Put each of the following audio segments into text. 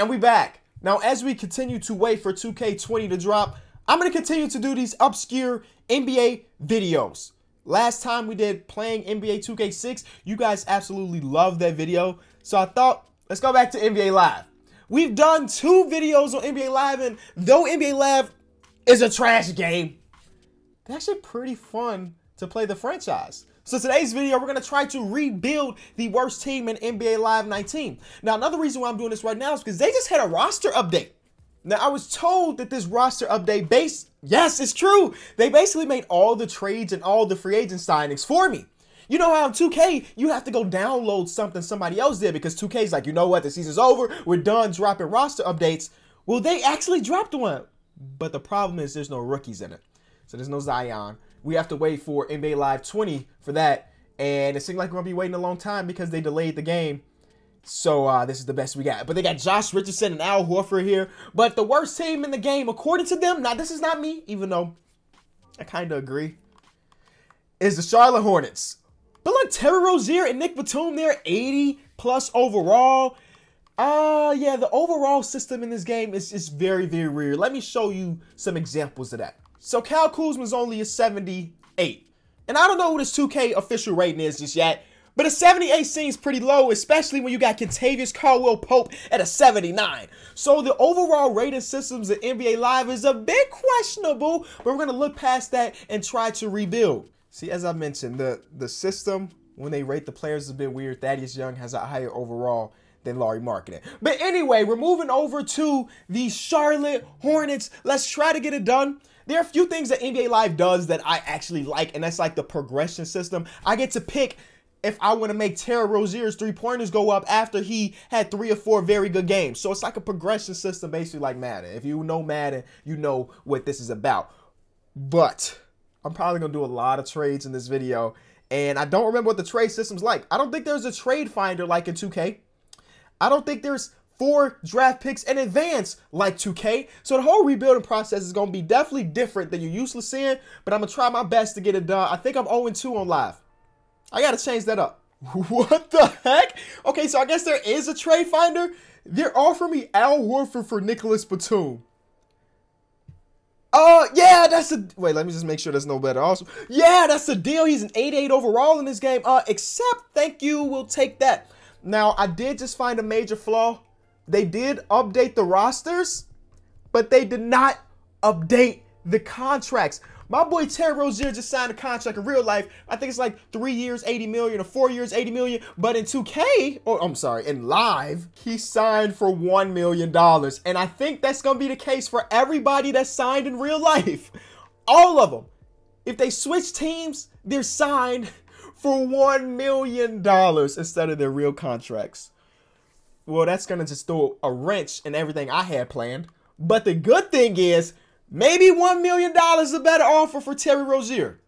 And we back. Now, as we continue to wait for 2K20 to drop, I'm going to continue to do these obscure NBA videos. Last time we did playing NBA 2K6, you guys absolutely loved that video. So I thought, let's go back to NBA Live. We've done 2 videos on NBA Live, and though NBA Live is a trash game, it's actually pretty fun to play the franchise. So today's video, we're going to try to rebuild the worst team in NBA Live 19. Now, another reason why I'm doing this right now is because they just had a roster update. Now, I was told that this roster update yes, it's true. They basically made all the trades and all the free agent signings for me. You know how in 2K, you have to go download something somebody else did because 2K's like, you know what, the season's over. We're done dropping roster updates. Well, they actually dropped one. But the problem is there's no rookies in it. So there's no Zion. We have to wait for NBA Live 20 for that. And it seems like we're going to be waiting a long time because they delayed the game. So this is the best we got. But they got Josh Richardson and Al Horford here. But the worst team in the game, according to them, now this is not me, even though I kind of agree, is the Charlotte Hornets. But look, Terry Rozier and Nick Batum there, 80 plus overall. Yeah, the overall system in this game is very, very weird. Let me show you some examples of that. So Kyle Kuzma's only a 78. And I don't know what his 2K official rating is just yet, but a 78 seems pretty low, especially when you got Kentavious Caldwell-Pope at a 79. So the overall rating systems in NBA Live is a bit questionable, but we're going to look past that and try to rebuild. See, as I mentioned, the system, when they rate the players, is a bit weird. Thaddeus Young has a higher overall than Lauri Markkanen. But anyway, we're moving over to the Charlotte Hornets. Let's try to get it done. There are a few things that NBA Live does that I actually like, and that's like the progression system. I get to pick if I want to make Terry Rozier's 3-pointers go up after he had 3 or 4 very good games. So it's like a progression system, basically like Madden. If you know Madden, you know what this is about. But I'm probably going to do a lot of trades in this video, and I don't remember what the trade system's like. I don't think there's a trade finder like in 2K. I don't think there's 4 draft picks in advance like 2K. So the whole rebuilding process is going to be definitely different than you're used to seeing, but I'm going to try my best to get it done. I think I'm 0-2 on live. I got to change that up. What the heck? Okay, so I guess there is a trade finder. They're offering me Al Horford for Nicholas Batum. Yeah, that's a... Wait, let me just make sure there's no better. Also, yeah, that's a deal. He's an 88 overall in this game. Except, thank you, we'll take that. Now, I did just find a major flaw. They did update the rosters, but they did not update the contracts. My boy Terry Rozier just signed a contract in real life. I think it's like 3 years, 80 million, or 4 years, 80 million. But in 2K, or I'm sorry, in live, he signed for $1 million. And I think that's going to be the case for everybody that signed in real life. All of them. If they switch teams, they're signed for $1 million instead of their real contracts. Well, that's going to just throw a wrench in everything I had planned. But the good thing is, maybe $1 million is a better offer for Terry Rozier.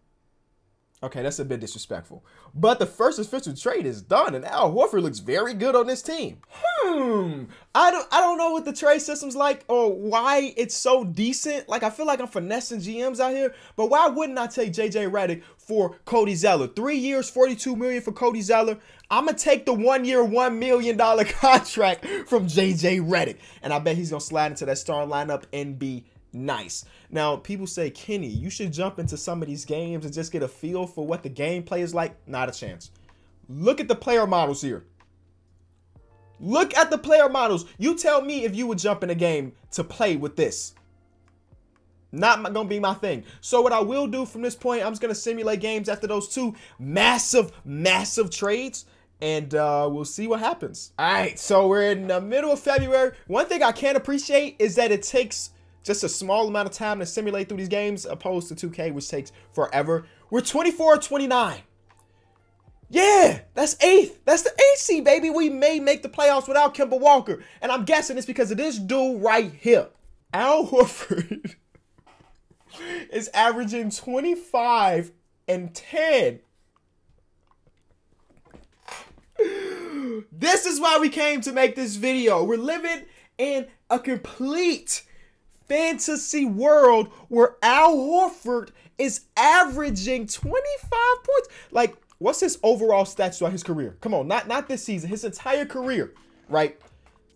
Okay, that's a bit disrespectful. But the first official trade is done, and Al Horford looks very good on this team. I don't know what the trade system's like or why it's so decent. Like, I feel like I'm finessing GMs out here, but why wouldn't I take JJ Redick for Cody Zeller? 3 years, $42 million for Cody Zeller. I'm going to take the 1 year, $1 million contract from JJ Redick. And I bet he's going to slide into that starting lineup and be nice. Now, people say, Kenny, you should jump into some of these games and just get a feel for what the gameplay is like. Not a chance. Look at the player models here. Look at the player models. You tell me if you would jump in a game to play with this. Not going to be my thing. So what I will do from this point, I'm just going to simulate games after those 2 massive, massive trades. And we'll see what happens. All right, so we're in the middle of February. One thing I can't appreciate is that it takes just a small amount of time to simulate through these games opposed to 2K, which takes forever. We're 24-29. Yeah, that's 8th. That's the 8th seed, baby. We may make the playoffs without Kemba Walker. And I'm guessing it's because of this dude right here. Al Horford is averaging 25 and 10. This is why we came to make this video. We're living in a complete fantasy world where Al Horford is averaging 25 points. Like, what's his overall stats throughout his career? Come on, not this season, his entire career, right?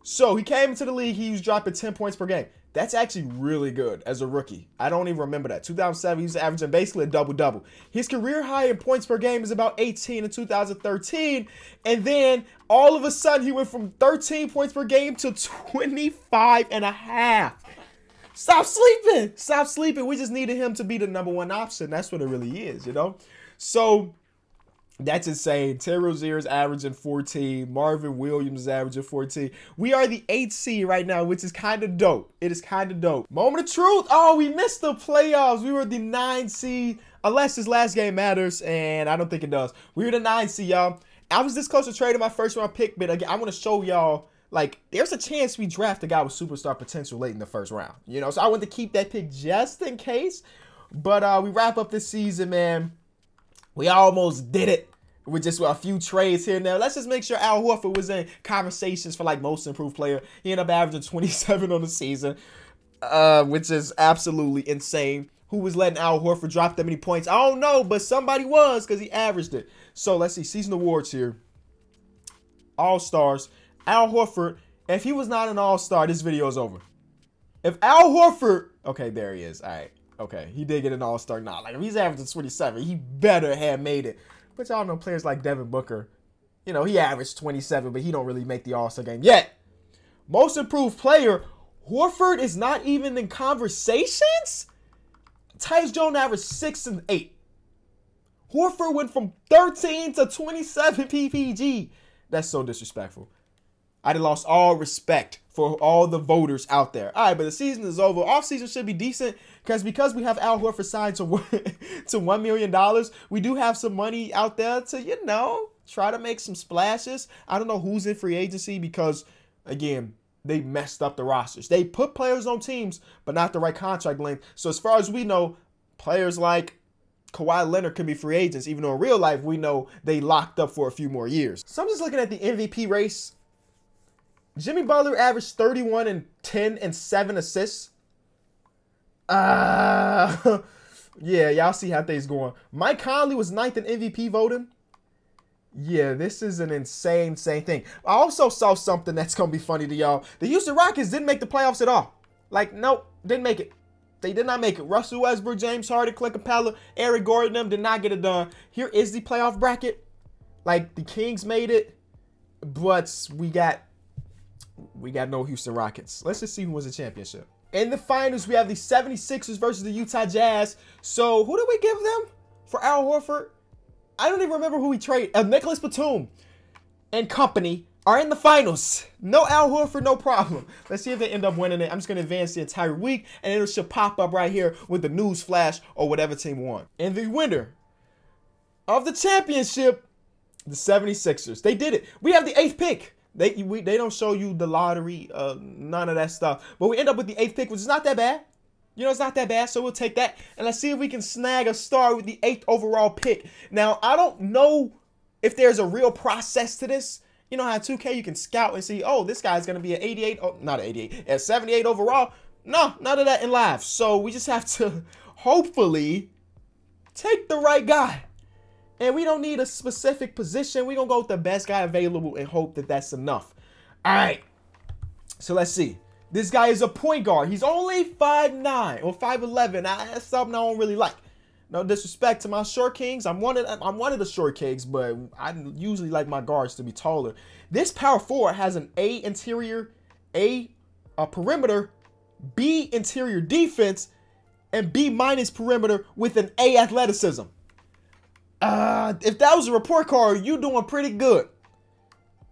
So he came into the league. He was dropping 10 points per game. That's actually really good as a rookie. I don't even remember that. 2007, he was averaging basically a double-double. His career high in points per game is about 18 in 2013. And then all of a sudden, he went from 13 points per game to 25 and a half. Stop sleeping. Stop sleeping. We just needed him to be the #1 option. That's what it really is, you know? So that's insane. Terry Rozier is averaging 14. Marvin Williams is averaging 14. We are the 8th seed right now, which is kind of dope. It is kind of dope. Moment of truth. Oh, we missed the playoffs. We were the 9th seed, unless this last game matters, and I don't think it does. We were the 9th seed, y'all. I was this close to trading my first round pick, but again, I want to show y'all, like, there's a chance we draft a guy with superstar potential late in the first round. You know, so I want to keep that pick just in case. But we wrap up this season, man. We almost did it with just a few trades here and there. Let's just make sure Al Horford was in conversations for like most improved player. He ended up averaging 27 on the season, which is absolutely insane. Who was letting Al Horford drop that many points? I don't know, but somebody was, because he averaged it. So let's see, season awards here. All-Stars. Al Horford. If he was not an all-star, this video is over. If Al Horford, okay, there he is. All right. Okay, he did get an all-star nod. Like, if he's averaging 27, he better have made it. But y'all know players like Devin Booker, you know, he averaged 27, but he don't really make the all-star game yet. Most improved player, Horford is not even in conversations? Tyus Jones averaged 6 and 8. Horford went from 13 to 27 PPG. That's so disrespectful. I done lost all respect for all the voters out there. All right, but the season is over. Off-season should be decent because we have Al Horford signed to $1 million. We do have some money out there to, you know, try to make some splashes. I don't know who's in free agency because, again, they messed up the rosters. They put players on teams, but not the right contract length. So as far as we know, players like Kawhi Leonard can be free agents, even though in real life we know they locked up for a few more years. So I'm just looking at the MVP race. Jimmy Butler averaged 31 and 10 and 7 assists. Yeah, y'all see how things going. Mike Conley was 9th in MVP voting. Yeah, this is an insane thing. I also saw something that's going to be funny to y'all. The Houston Rockets didn't make the playoffs at all. Like, nope, didn't make it. They did not make it. Russell Westbrook, James Harden, Clint Capella, Eric Gordon, them did not get it done. Here is the playoff bracket. Like, the Kings made it, but we got no Houston Rockets. Let's just see who wins the championship. In the finals, we have the 76ers versus the Utah Jazz. So, who did we give them for Al Horford? I don't even remember who we traded. Nicholas Batum and company are in the finals. No Al Horford, no problem. Let's see if they end up winning it. I'm just going to advance the entire week, and it should pop up right here with the news flash or whatever team won. And the winner of the championship, the 76ers. They did it. We have the 8th pick. They don't show you the lottery, none of that stuff. But we end up with the 8th pick, which is not that bad. You know, it's not that bad, so we'll take that. And let's see if we can snag a star with the 8th overall pick. Now, I don't know if there's a real process to this. You know how 2K you can scout and see, oh, this guy's going to be an 88, oh, not an 88, a 78 overall. No, none of that in live. So we just have to hopefully take the right guy. And we don't need a specific position. We're going to go with the best guy available and hope that that's enough. All right. So let's see. This guy is a point guard. He's only 5'9" or 5'11". That's something I don't really like. No disrespect to my short kings. I'm one of the short kings, but I usually like my guards to be taller. This power forward has an A interior, A perimeter, B interior defense, and B minus perimeter with an A athleticism. If that was a report card, you doing pretty good.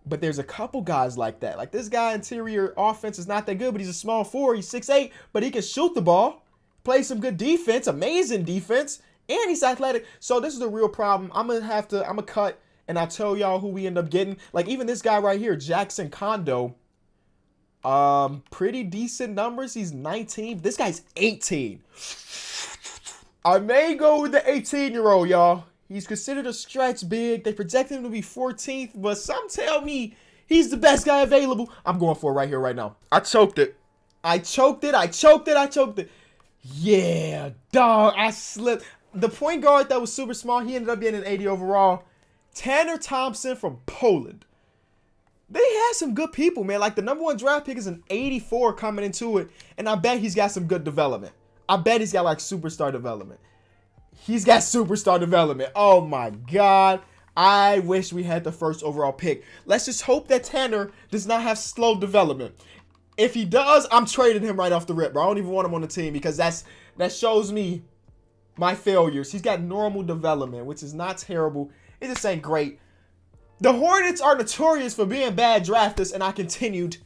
But there's a couple guys like that. Like this guy, interior offense is not that good, but he's a small forward. He's 6'8", but he can shoot the ball, play some good defense, amazing defense, and he's athletic. So this is a real problem. I'm gonna cut, and I'll tell y'all who we end up getting. Like even this guy right here, Jackson Kondo. Pretty decent numbers. He's 19. This guy's 18. I may go with the 18-year-old, y'all. He's considered a stretch big. They project him to be 14th, but some tell me he's the best guy available. I'm going for it right here, right now. I choked it. I choked it. Yeah, dog. I slipped. The point guard that was super small, he ended up getting an 80 overall. Tanner Thompson from Poland. They had some good people, man. Like the #1 draft pick is an 84 coming into it. And I bet he's got some good development. I bet he's got like superstar development. He's got superstar development. Oh my God. I wish we had the first overall pick. Let's just hope that Tanner does not have slow development. If he does, I'm trading him right off the rip, bro. I don't even want him on the team because that shows me my failures. He's got normal development, which is not terrible. It just ain't great. The Hornets are notorious for being bad drafters, and I continued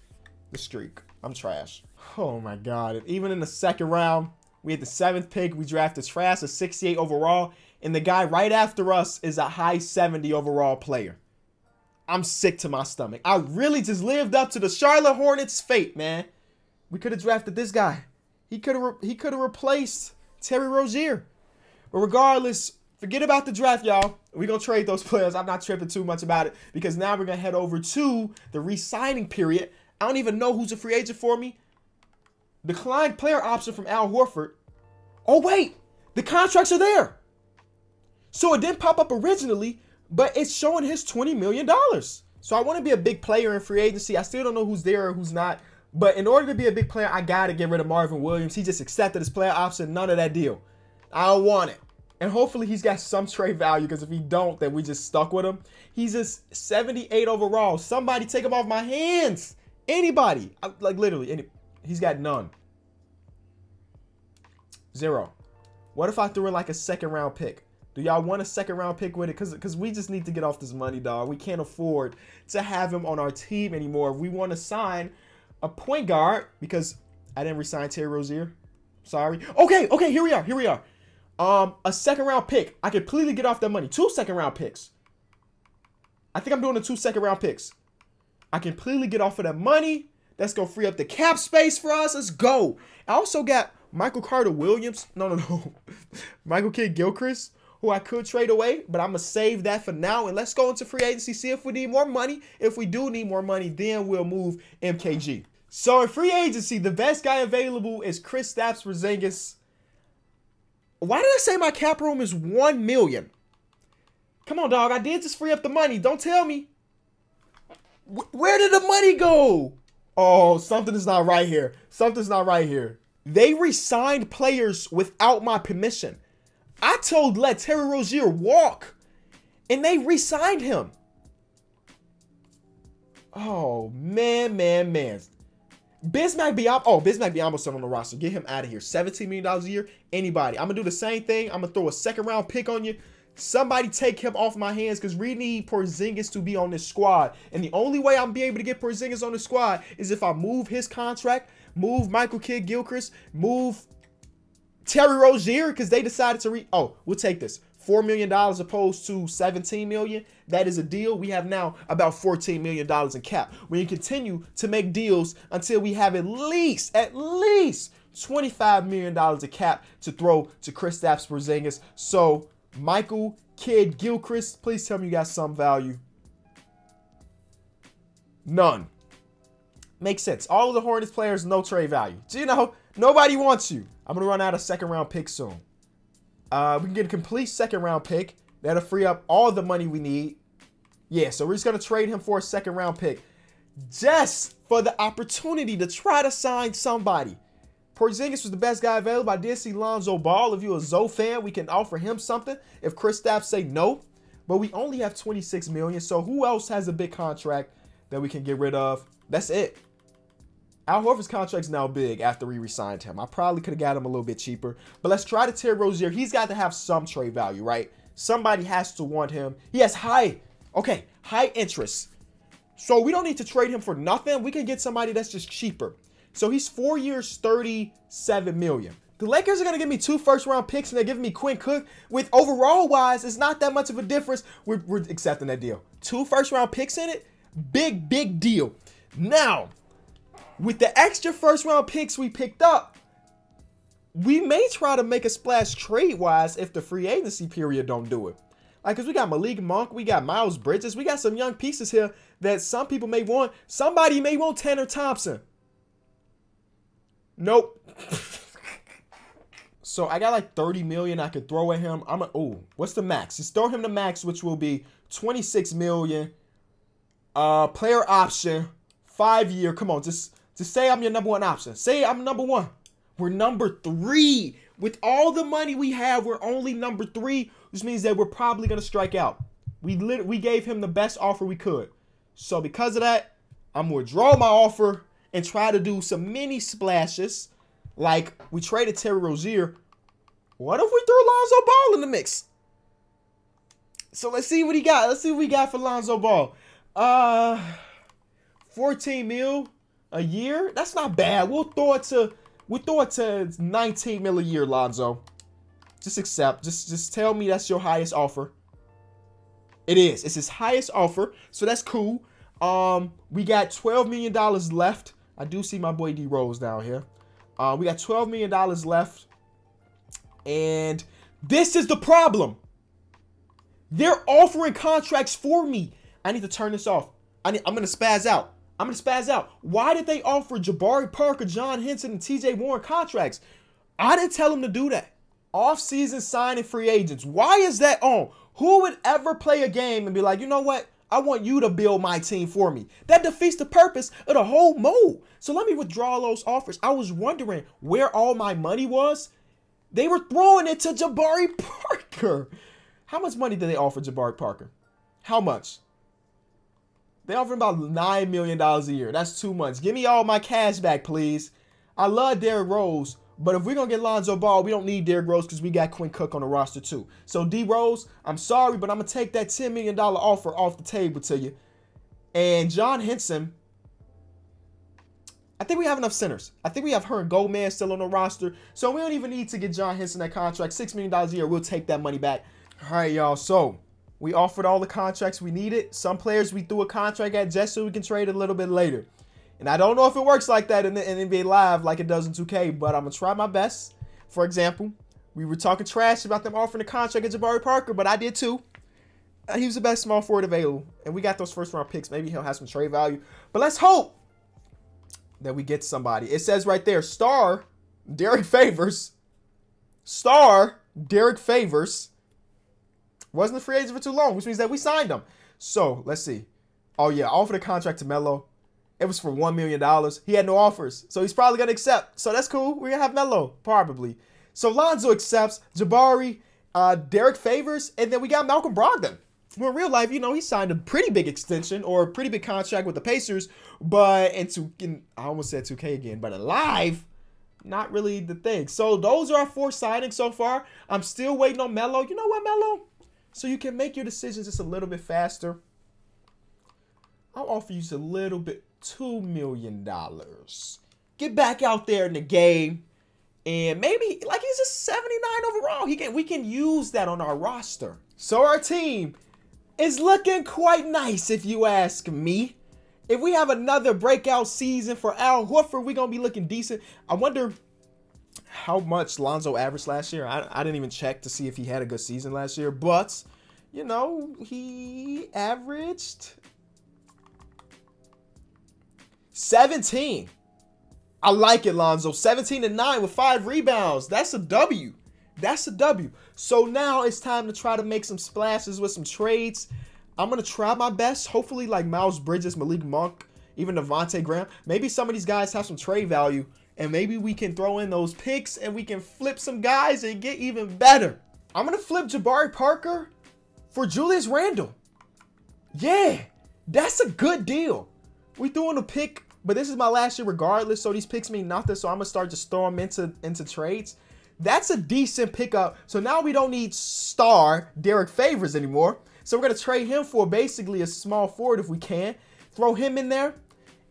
the streak. I'm trash. Oh my God. And even in the second round, we had the 7th pick. We drafted trash, a 68 overall. And the guy right after us is a high 70 overall player. I'm sick to my stomach. I really just lived up to the Charlotte Hornets' fate, man. We could have drafted this guy. He could have replaced Terry Rozier. But regardless, forget about the draft, y'all. We're going to trade those players. I'm not tripping too much about it because now we're going to head over to the re-signing period. I don't even know who's a free agent for me. Declined player option from Al Horford. Oh, wait. The contracts are there. So it didn't pop up originally, but it's showing his $20 million. So I want to be a big player in free agency. I still don't know who's there or who's not. But in order to be a big player, I got to get rid of Marvin Williams. He just accepted his player option. None of that deal. I don't want it. And hopefully he's got some trade value because if he don't, then we just stuck with him. He's just 78 overall. Somebody take him off my hands. Anybody. Like literally. He's got none. 0. What if I threw in like a 2nd round pick? Do y'all want a 2nd round pick with it? Because we just need to get off this money, dog. We can't afford to have him on our team anymore. If we want to sign a point guard, because I didn't resign Terry Rozier. Sorry. Okay, here we are. A 2nd round pick. I completely get off that money. 2 2nd round picks. I think I'm doing the 2 2nd round picks. I completely get off of that money. That's going to free up the cap space for us. Let's go. I also got Michael Carter Williams. No. Michael Kidd-Gilchrist, who I could trade away, but I'm going to save that for now. And let's go into free agency, see if we need more money. If we do need more money, then we'll move MKG. So in free agency, the best guy available is Kristaps Porzingis. Why did I say my cap room is $1 million? Come on, dog. I did just free up the money. Don't tell me. Where did the money go? Oh, something is not right here. Something's not right here. They re-signed players without my permission. I told let Terry Rozier walk, and they re-signed him. Oh, man. Bismack Biyombo's still on the roster. Get him out of here. $17 million a year. Anybody. I'm going to do the same thing. I'm going to throw a 2nd round pick on you. Somebody take him off my hands because we need Porzingis to be on this squad. And the only way I'm be able to get Porzingis on the squad is if I move his contract, move Michael Kidd-Gilchrist, move Terry Rozier because they decided to we'll take this. $4 million opposed to $17 million. That is a deal. We have now about $14 million in cap. We can continue to make deals until we have at least $25 million in cap to throw to Kristaps Porzingis. So Michael Kidd-Gilchrist, please tell me you got some value. None. Makes sense. All of the Hornets players, no trade value. So, you know, nobody wants you. I'm going to run out of 2nd round picks soon. We can get a complete 2nd round pick. That'll free up all the money we need. Yeah, so we're just going to trade him for a 2nd round pick. Just for the opportunity to try to sign somebody. Porzingis was the best guy available. I did see Lonzo Ball. If you're a Zoe fan, we can offer him something. If Kristaps say no. But we only have $26 million. So who else has a big contract that we can get rid of? That's it. Al Horford's contract's now big after we re-signed him. I probably could have got him a little bit cheaper. But let's try to Terry Rozier. He's got to have some trade value, right? Somebody has to want him. He has high interest. So we don't need to trade him for nothing. We can get somebody that's just cheaper. So he's 4 years, $37 million. The Lakers are going to give me 2 first-round picks, and they're giving me Quinn Cook. With overall-wise, it's not that much of a difference. We're accepting that deal. 2 first-round picks in it? Big deal. Now, with the extra first-round picks we picked up, we may try to make a splash trade-wise if the free agency period don't do it. Like, because we got Malik Monk, we got Miles Bridges, we got some young pieces here that some people may want. Somebody may want Tanner Thompson. Nope. So I got like 30 million I could throw at him. What's the max? Just throw him the max, which will be 26 million. Player option, 5-year. Come on, just say I'm your number one option. Say I'm number one. We're number 3. With all the money we have, we're only number 3, which means that we're probably gonna strike out. We gave him the best offer we could. So because of that, I'm gonna withdraw my offer and try to do some mini splashes. Like we traded Terry Rozier. What if we threw Lonzo Ball in the mix? So let's see what he got. Let's see what we got for Lonzo Ball. 14 mil a year. That's not bad. We'll throw it to 19 mil a year, Lonzo. Just accept. Just tell me that's your highest offer. It is. It's his highest offer. So that's cool. We got $12 million left. I do see my boy D Rose down here. We got $12 million left. And this is the problem. They're offering contracts for me. I need to turn this off. I'm going to spaz out. Why did they offer Jabari Parker, John Henson, and TJ Warren contracts? I didn't tell them to do that. Off-season signing free agents. Why is that on? Who would ever play a game and be like, you know what? I want you to build my team for me. That defeats the purpose of the whole mode. So let me withdraw those offers. I was wondering where all my money was. They were throwing it to Jabari Parker. How much money did they offer Jabari Parker? How much? They offer about $9 million a year. That's too much. Give me all my cash back, please. I love Derrick Rose, but if we're going to get Lonzo Ball, we don't need Derrick Rose because we got Quinn Cook on the roster too. So D Rose, I'm sorry, but I'm going to take that $10 million offer off the table to you. And John Henson, I think we have enough centers. I think we have her and Goldman still on the roster. So we don't even need to get John Henson that contract. $6 million a year. We'll take that money back. All right, y'all. So we offered all the contracts we needed. Some players we threw a contract at just so we can trade a little bit later. And I don't know if it works like that in NBA Live like it does in 2K, but I'm going to try my best. For example, we were talking trash about them offering a contract at Jabari Parker, but I did too. He was the best small forward available. And we got those first-round picks. Maybe he'll have some trade value. But let's hope that we get somebody. It says right there, star Derek Favors. Star Derek Favors. Wasn't a free agent for too long, which means that we signed him. So, let's see. Oh, yeah. Offered a contract to Melo. It was for $1 million. He had no offers. So, he's probably going to accept. So, that's cool. We're going to have Melo, probably. So, Lonzo accepts. Jabari, Derek Favors, and then we got Malcolm Brogdon. Well, in real life, you know, he signed a pretty big extension or a pretty big contract with the Pacers. But, I almost said 2K again, but alive, not really the thing. So, those are our 4 signings so far. I'm still waiting on Melo. You know what, Melo? So you can make your decisions just a little bit faster. I'll offer you just a little bit, $2 million. Get back out there in the game. And maybe, like, he's a 79 overall. We can use that on our roster. So our team is looking quite nice, if you ask me. If we have another breakout season for Al Horford, we're going to be looking decent. I wonder how much Lonzo averaged last year. I didn't even check to see if he had a good season last year. But, you know, he averaged 17. I like it, Lonzo. 17 and 9 with 5 rebounds. That's a W. That's a W. So now it's time to try to make some splashes with some trades. I'm going to try my best. Hopefully, like Miles Bridges, Malik Monk, even Devontae Graham. Maybe some of these guys have some trade value. And maybe we can throw in those picks and we can flip some guys and get even better. I'm going to flip Jabari Parker for Julius Randle. Yeah, that's a good deal. We threw in a pick, but this is my last year regardless. So these picks mean nothing. So I'm going to start just throwing them into trades. That's a decent pickup. So now we don't need star Derek Favors anymore. So we're going to trade him for basically a small forward if we can. Throw him in there.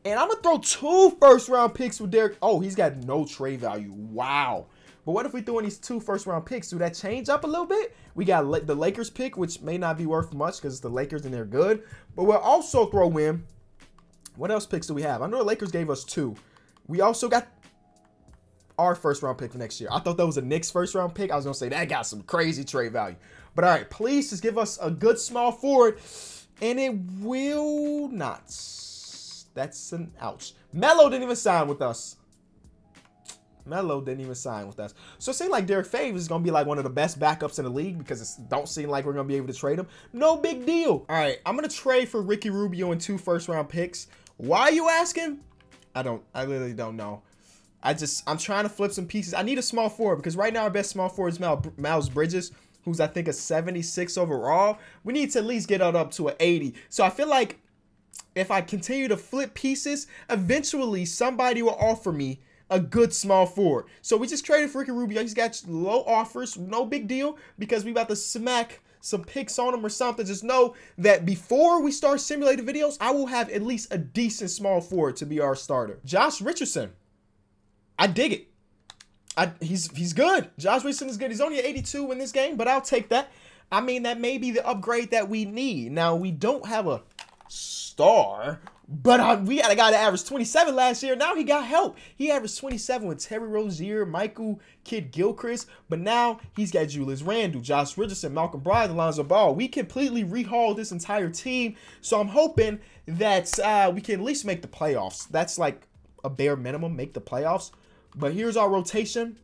And I'm going to throw 2 first-round picks with Derek. Oh, he's got no trade value. Wow. But what if we threw in these 2 first-round picks? Do that change up a little bit? We got the Lakers pick, which may not be worth much because it's the Lakers and they're good. But we'll also throw in, what else picks do we have? I know the Lakers gave us 2. We also got our first-round pick for next year. I thought that was a Knicks first-round pick. I was going to say that got some crazy trade value. But all right, please just give us a good small forward. And it will not. That's an ouch. Melo didn't even sign with us. Melo didn't even sign with us. So it seems like Derek Favors is going to be like one of the best backups in the league because it don't seem like we're going to be able to trade him. No big deal. All right, I'm going to trade for Ricky Rubio and 2 first-round picks. Why are you asking? I literally don't know. I'm trying to flip some pieces. I need a small forward because right now our best small forward is Miles Bridges, who's I think a 76 overall. We need to at least get it up to an 80. So I feel like if I continue to flip pieces, eventually somebody will offer me a good small forward. So we just traded for Ricky Rubio. He's got low offers, no big deal, because we about to smack some picks on him or something. Just know that before we start simulating videos, I will have at least a decent small forward to be our starter. Josh Richardson. I dig it. He's good. Josh Richardson is good. He's only an 82 in this game, but I'll take that. I mean, that may be the upgrade that we need. Now, we don't have a star, but we got a guy that averaged 27 last year. Now he got help. He averaged 27 with Terry Rozier, Michael Kidd-Gilchrist, but now he's got Julius Randle, Josh Richardson, Malcolm Brogdon, Lonzo Ball. We completely rehauled this entire team, so I'm hoping that we can at least make the playoffs. That's like a bare minimum, make the playoffs. But here's our rotation.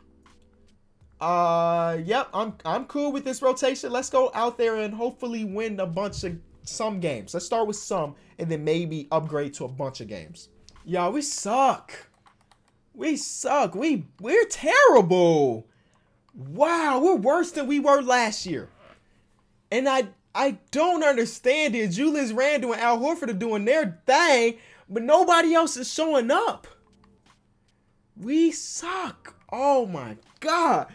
Yep, I'm cool with this rotation. Let's go out there and hopefully win a bunch of some games. Let's start with some and then maybe upgrade to a bunch of games. Y'all, we suck. We suck. We're terrible. Wow, we're worse than we were last year. And I don't understand it. Julius Randle and Al Horford are doing their thing, but nobody else is showing up. We suck. Oh my God.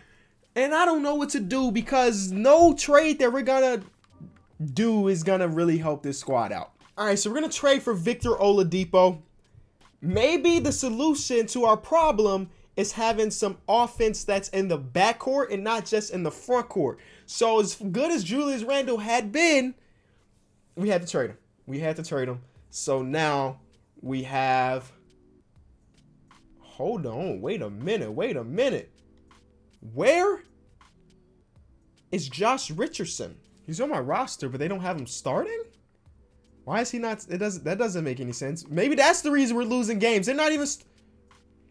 And I don't know what to do because no trade that we're gonna do is gonna really help this squad out. All right, so we're gonna trade for Victor Oladipo. Maybe the solution to our problem is having some offense that's in the backcourt and not just in the front court. So as good as Julius Randle had been, we had to trade him. We had to trade him. So now we have... Hold on, wait a minute. Where is Josh Richardson? He's on my roster, but they don't have him starting? Why is he not? That doesn't make any sense. Maybe that's the reason we're losing games. They're not even...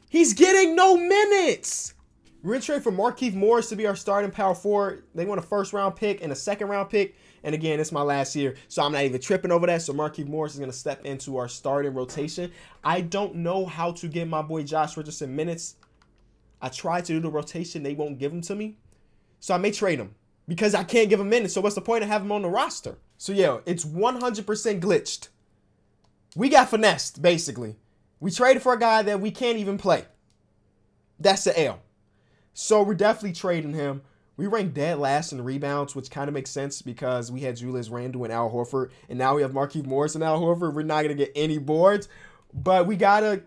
He's getting no minutes. We're going to trade for Markieff Morris to be our starting power forward. They want a first-round pick and a second-round pick. And again, it's my last year, so I'm not even tripping over that. So Markieff Morris is going to step into our starting rotation. I don't know how to get my boy Josh Richardson minutes. I tried to do the rotation. They won't give them to me. So I may trade him because I can't give him minutes. So what's the point of having him on the roster? So yeah, it's 100% glitched. We got finessed, basically. We traded for a guy that we can't even play. That's the L. So we're definitely trading him. We ranked dead last in rebounds, which kind of makes sense because we had Julius Randle and Al Horford, and now we have Markieff Morris and Al Horford. We're not going to get any boards, but we got to...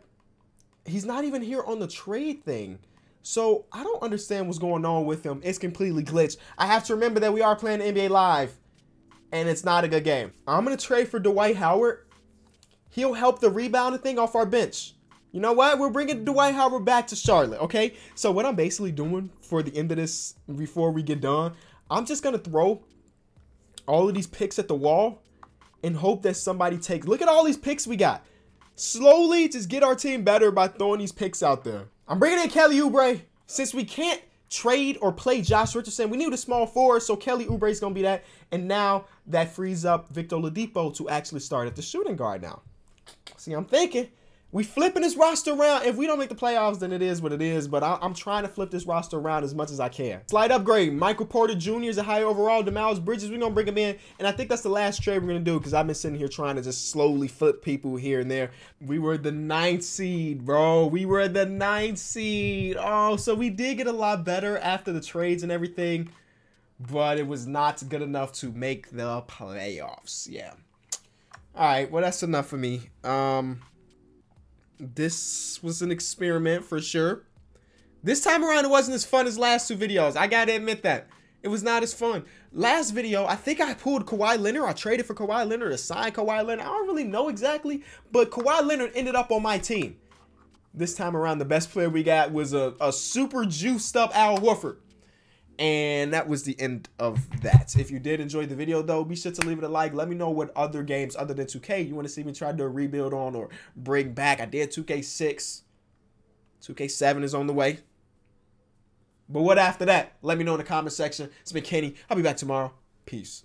He's not even here on the trade thing. So I don't understand what's going on with him. It's completely glitched. I have to remember that we are playing NBA Live, and it's not a good game. I'm going to trade for Dwight Howard. He'll help the rebounding thing off our bench. You know what? We're bringing Dwight Howard back to Charlotte, okay? So what I'm basically doing for the end of this, before we get done, I'm just going to throw all of these picks at the wall and hope that somebody takes... Look at all these picks we got. Slowly just get our team better by throwing these picks out there. I'm bringing in Kelly Oubre. Since we can't trade or play Josh Richardson, we need a small forward, so Kelly Oubre is going to be that. And now that frees up Victor Oladipo to actually start at the shooting guard now. See, I'm thinking... We flipping this roster around. If we don't make the playoffs, then it is what it is. But I'm trying to flip this roster around as much as I can. Slight upgrade. Michael Porter Jr. is a high overall. Miles Bridges, we're going to bring him in. And I think that's the last trade we're going to do because I've been sitting here trying to just slowly flip people here and there. We were the 9th seed, bro. We were the 9th seed. Oh, so we did get a lot better after the trades and everything. But it was not good enough to make the playoffs. Yeah. All right. Well, that's enough for me. This was an experiment for sure. This time around, it wasn't as fun as last 2 videos. I gotta admit that. It was not as fun. Last video, I think I pulled Kawhi Leonard. I traded for Kawhi Leonard to sign Kawhi Leonard. I don't really know exactly, but Kawhi Leonard ended up on my team. This time around, the best player we got was a super juiced up Al Horford. And that was the end of that. If you did enjoy the video, though, be sure to leave it a like. Let me know what other games other than 2K you want to see me try to do a rebuild on or bring back. I did 2K6. 2K7 is on the way. But what after that? Let me know in the comment section. It's been Kenny. I'll be back tomorrow. Peace.